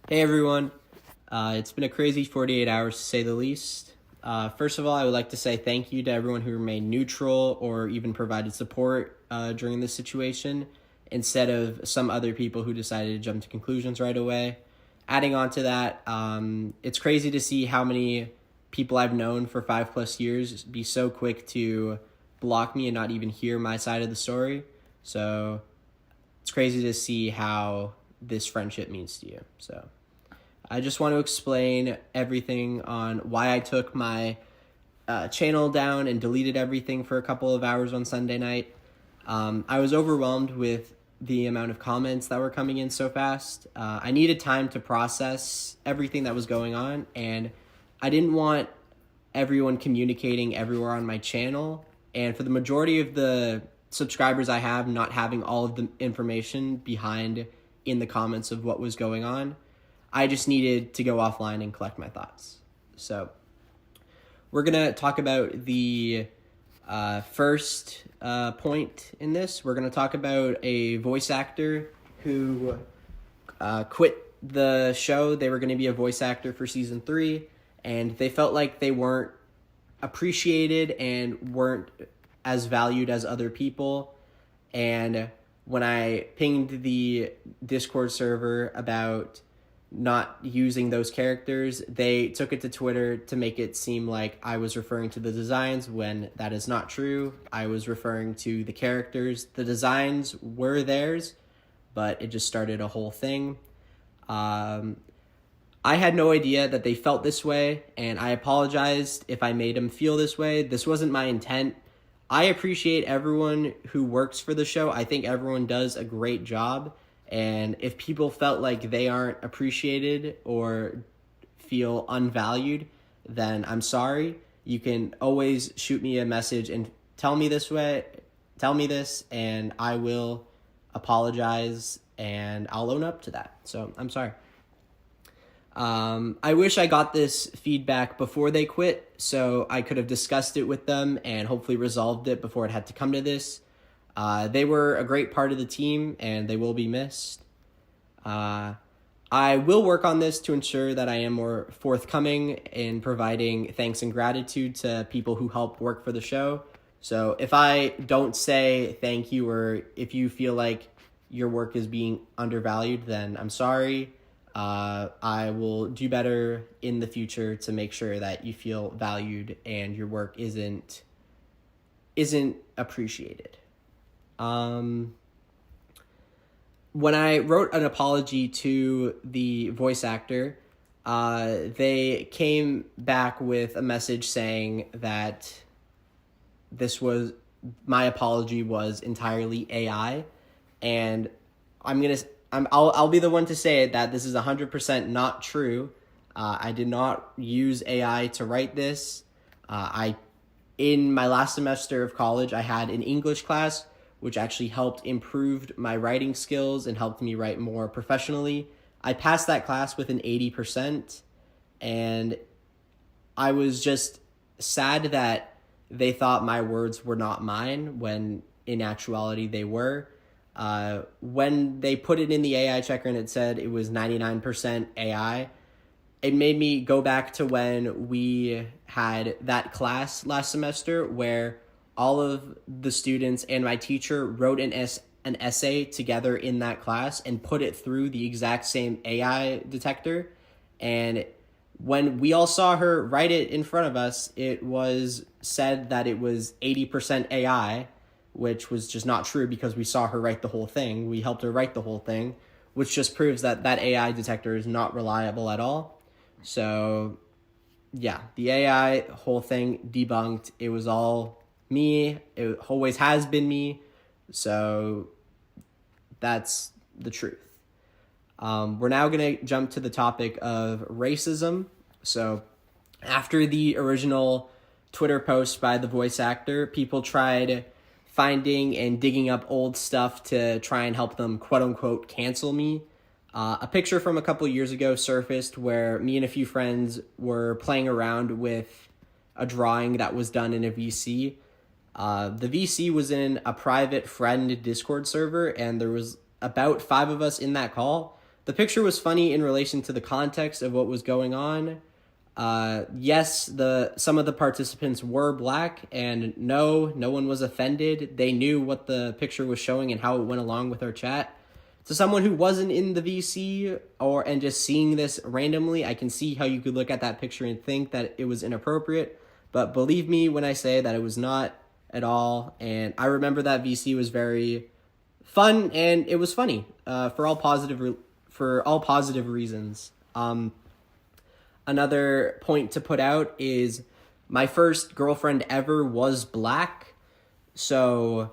Hey everyone, it's been a crazy 48 hours to say the least. First of all, I would like to say thank you to everyone who remained neutral or even provided support during this situation instead of some other people who decided to jump to conclusions right away. Adding on to that, it's crazy to see how many people I've known for 5+ years be so quick to block me and not even hear my side of the story. So it's crazy to see how this friendship means to you. So I just want to explain everything on why I took my channel down and deleted everything for a couple of hours on Sunday night. I was overwhelmed with the amount of comments that were coming in so fast. I needed time to process everything that was going on, and I didn't want everyone communicating everywhere on my channel. And for the majority of the subscribers I have, not having all of the information behind in the comments of what was going on, I just needed to go offline and collect my thoughts. So we're going to talk about the first point in this. We're going to talk about a voice actor who quit the show. They were going to be a voice actor for season 3, and they felt like they weren't appreciated and weren't as valued as other people. And when I pinged the Discord server about not using those characters, they took it to Twitter to make it seem like I was referring to the designs when that is not true. I was referring to the characters. The designs were theirs, but it just started a whole thing. I had no idea that they felt this way, and I apologized if I made them feel this way. This wasn't my intent. I appreciate everyone who works for the show. I think everyone does a great job. And if people felt like they aren't appreciated or feel unvalued, then I'm sorry. You can always shoot me a message and tell me this, and I will apologize and I'll own up to that. So I'm sorry. I wish I got this feedback before they quit, so I could have discussed it with them and hopefully resolved it before it had to come to this. They were a great part of the team, and they will be missed. I will work on this to ensure that I am more forthcoming in providing thanks and gratitude to people who help work for the show. So if I don't say thank you, or if you feel like your work is being undervalued, then I'm sorry. I will do better in the future to make sure that you feel valued and your work isn't appreciated. When I wrote an apology to the voice actor, they came back with a message saying that my apology was entirely AI, and I'll be the one to say that this is 100% not true. I did not use AI to write this. In my last semester of college, I had an English class which actually helped improve my writing skills and helped me write more professionally. I passed that class with an 80%, and I was just sad that they thought my words were not mine when in actuality they were. When they put it in the AI checker and it said it was 99% AI, it made me go back to when we had that class last semester where all of the students and my teacher wrote an essay together in that class and put it through the exact same AI detector. And when we all saw her write it in front of us, it was said that it was 80% AI, which was just not true because we saw her write the whole thing. We helped her write the whole thing, which just proves that that AI detector is not reliable at all. So yeah, the AI whole thing debunked. It was all me. It always has been me. So that's the truth. We're now going to jump to the topic of racism. So after the original Twitter post by the voice actor, people tried finding and digging up old stuff to try and help them quote unquote cancel me. A picture from a couple years ago surfaced where me and a few friends were playing around with a drawing that was done in a VC. The VC was in a private friend Discord server, and there was about 5 of us in that call. the picture was funny in relation to the context of what was going on. Yes, some of the participants were black, and no one was offended. They knew what the picture was showing and how it went along with our chat. To someone who wasn't in the VC and just seeing this randomly, I can see how you could look at that picture and think that it was inappropriate. But believe me when I say that it was not at all. And I remember that VC was very fun and it was funny for all positive reasons. Another point to put out is my first girlfriend ever was black, so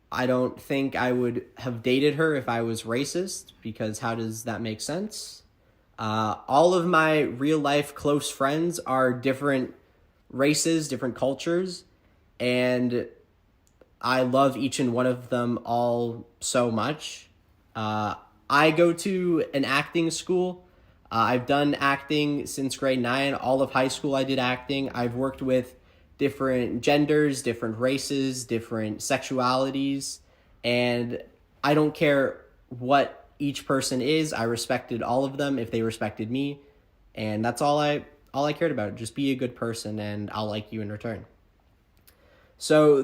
I don't think I would have dated her if I was racist, because how does that make sense? All of my real life close friends are different races, different cultures, and I love each and one of them all so much. I go to an acting school. I've done acting since grade 9. All of high school I did acting. I've worked with different genders, different races, different sexualities, and I don't care what each person is. I respected all of them if they respected me, and that's all I cared about. Just be a good person and I'll like you in return. So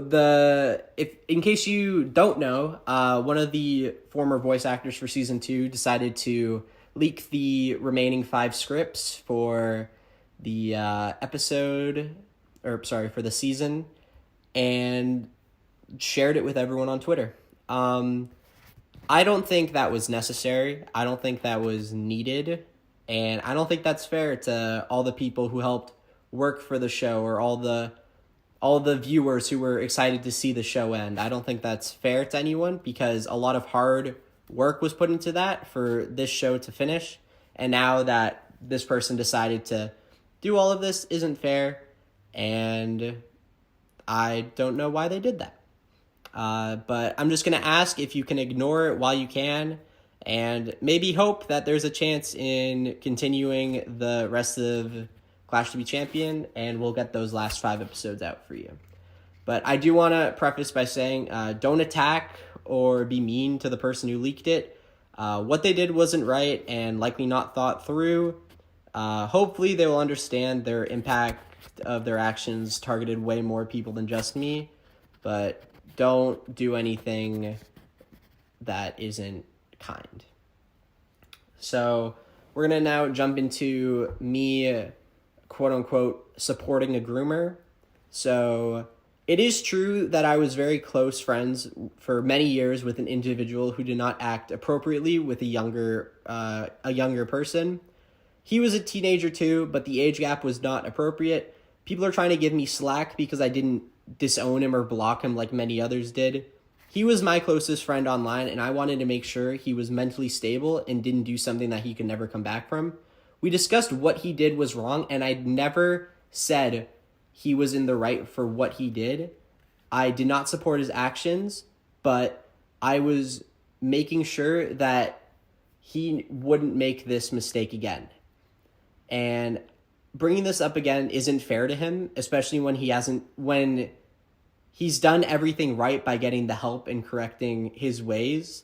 in case you don't know, one of the former voice actors for season 2 decided to leak the remaining 5 scripts for the for the season, and shared it with everyone on Twitter. I don't think that was necessary. I don't think that was needed, and I don't think that's fair to all the people who helped work for the show, or all the viewers who were excited to see the show end. I don't think that's fair to anyone, because a lot of hard work was put into that for this show to finish, and now that this person decided to do all of this isn't fair, and I don't know why they did that. But I'm just going to ask if you can ignore it while you can, and maybe hope that there's a chance in continuing the rest of Clash to be Champion, and we'll get those last 5 episodes out for you. But I do want to preface by saying, don't attack or be mean to the person who leaked it. What they did wasn't right and likely not thought through. Hopefully they will understand their impact of their actions targeted way more people than just me, but don't do anything that isn't kind. So we're going to now jump into me, quote unquote, supporting a groomer. So it is true that I was very close friends for many years with an individual who did not act appropriately with a younger person. He was a teenager too, but the age gap was not appropriate. People are trying to give me slack because I didn't disown him or block him like many others did. He was my closest friend online, and I wanted to make sure he was mentally stable and didn't do something that he could never come back from. We discussed what he did was wrong, and I never said he was in the right for what he did. I did not support his actions, but I was making sure that he wouldn't make this mistake again. And bringing this up again isn't fair to him, especially when he's done everything right by getting the help and correcting his ways.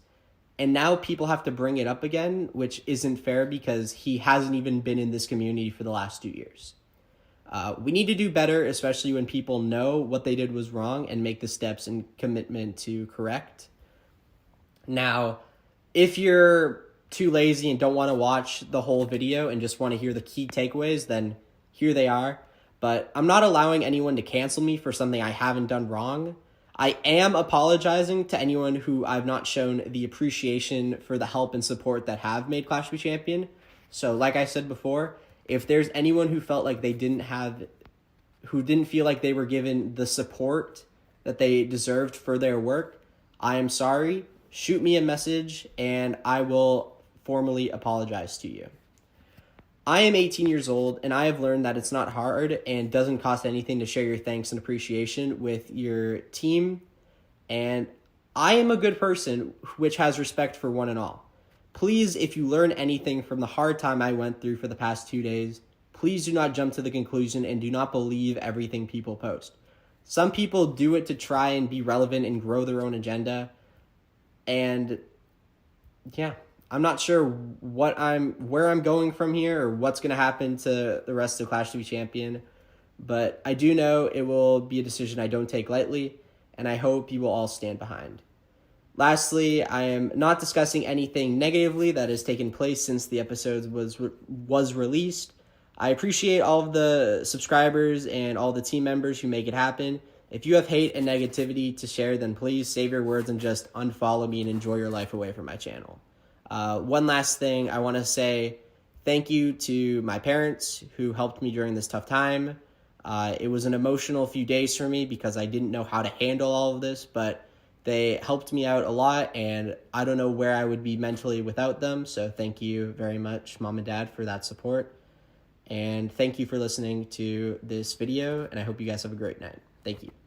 And now people have to bring it up again, which isn't fair because he hasn't even been in this community for the last 2 years. We need to do better, especially when people know what they did was wrong and make the steps and commitment to correct. Now, if you're too lazy and don't want to watch the whole video and just want to hear the key takeaways, then here they are. But I'm not allowing anyone to cancel me for something I haven't done wrong. I am apologizing to anyone who I've not shown the appreciation for the help and support that have made Clash to be Champion. So like I said before, if there's anyone who felt like who didn't feel like they were given the support that they deserved for their work, I am sorry. Shoot me a message and I will formally apologize to you. I am 18 years old, and I have learned that it's not hard and doesn't cost anything to share your thanks and appreciation with your team. And I am a good person which has respect for one and all. Please, if you learn anything from the hard time I went through for the past 2 days, please do not jump to the conclusion and do not believe everything people post. Some people do it to try and be relevant and grow their own agenda. And yeah, I'm not sure where I'm going from here or what's going to happen to the rest of Clash to be Champion, but I do know it will be a decision I don't take lightly, and I hope you will all stand behind. Lastly, I am not discussing anything negatively that has taken place since the episode was released. I appreciate all of the subscribers and all the team members who make it happen. If you have hate and negativity to share, then please save your words and just unfollow me and enjoy your life away from my channel. One last thing, I want to say thank you to my parents who helped me during this tough time. It was an emotional few days for me because I didn't know how to handle all of this, but they helped me out a lot, and I don't know where I would be mentally without them. So thank you very much, Mom and Dad, for that support. And thank you for listening to this video, and I hope you guys have a great night. Thank you.